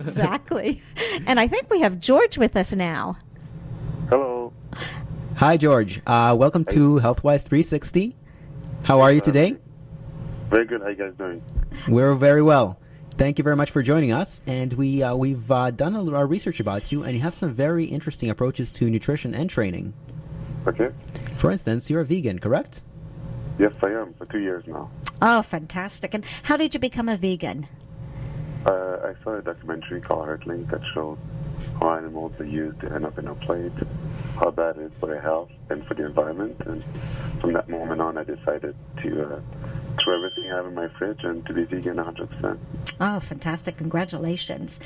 Exactly. And I think we have George with us now. Hello. Hi, George. Welcome Hey. to Healthwise 360. How are you Thanks for having today? me. Very good. How you guys doing? We're very well. Thank you very much for joining us. And we've done our research about you, and you have some very interesting approaches to nutrition and training. Okay. For instance, you're a vegan, correct? Yes, I am for 2 years now. Oh, fantastic. And how did you become a vegan? I saw a documentary called Earthling that showed how animals are used to end up in a plate, how bad it is for their health and for the environment. And from that moment on, I decided to throw everything I have in my fridge and to be vegan 100%. Oh, fantastic. Congratulations.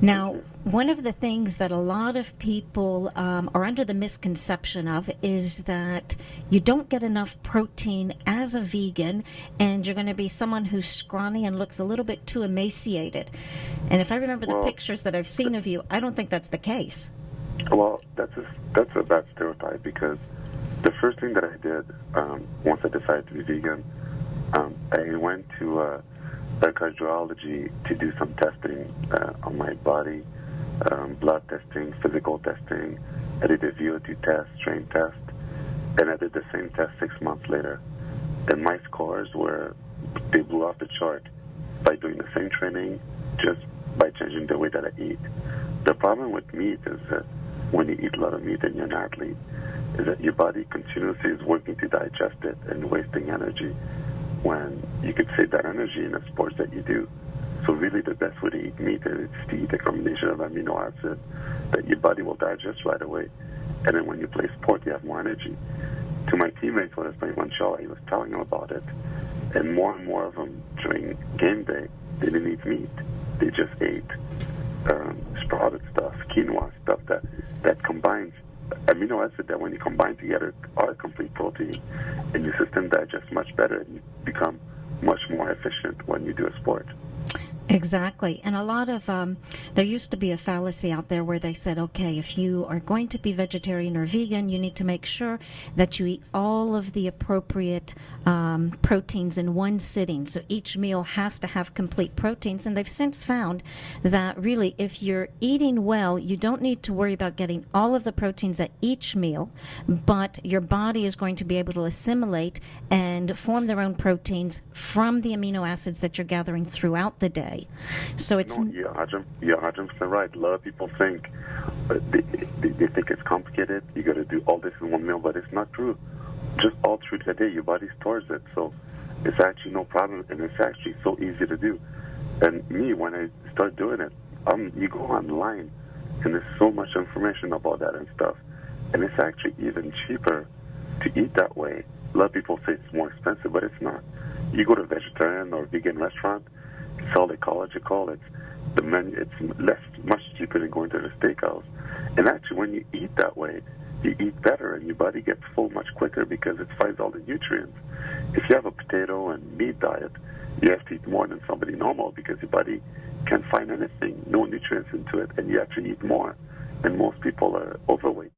Now, one of the things that a lot of people are under the misconception of is that you don't get enough protein as a vegan, and you're going to be someone who's scrawny and looks a little bit too emaciated. And if I remember the Well, pictures that I've seen of you, I don't think that's the case. Well, that's a bad stereotype because the first thing that I did once I decided to be vegan, I went to cardiology to do some testing on my body, blood testing, physical testing. I did a VO2 test, strain test, and I did the same test 6 months later. And my scores they blew off the chart by doing the same training, just by changing the way that I eat. The problem with meat is that when you eat a lot of meat and you're an athlete, is that your body continuously is working to digest it and wasting energy when you could save that energy in the sports that you do. So really the best way to eat meat is to eat a combination of amino acids that your body will digest right away. And then when you play sport, you have more energy. To my teammates when I was playing Montreal, I was telling them about it. And more of them during game day, they didn't eat meat. They just ate sprouted stuff, quinoa stuff that combines amino acid that when you combine together are complete protein, and your system digests much better and you become much more efficient when you do a sport. Exactly. And a lot of, there used to be a fallacy out there where they said, okay, if you are going to be vegetarian or vegan, you need to make sure that you eat all of the appropriate proteins in one sitting. So each meal has to have complete proteins. And they've since found that really, if you're eating well, you don't need to worry about getting all of the proteins at each meal, but your body is going to be able to assimilate and form their own proteins from the amino acids that you're gathering throughout the day. So it's No, you're 100% right. A lot of people think they think it's complicated. You got to do all this in one meal, but it's not true. Just all through the day, your body stores it, so it's actually no problem, and it's actually so easy to do. And me, when I start doing it, you go online, and there's so much information about that and stuff, and it's actually even cheaper to eat that way. A lot of people say it's more expensive, but it's not. You go to a vegetarian or vegan restaurant, it's all ecological. It's the menu. It's much cheaper than going to the steakhouse. And actually, when you eat that way, you eat better, and your body gets full much quicker because it finds all the nutrients. If you have a potato and meat diet, you have to eat more than somebody normal because your body can't find anything, no nutrients into it, and you actually eat more. And most people are overweight.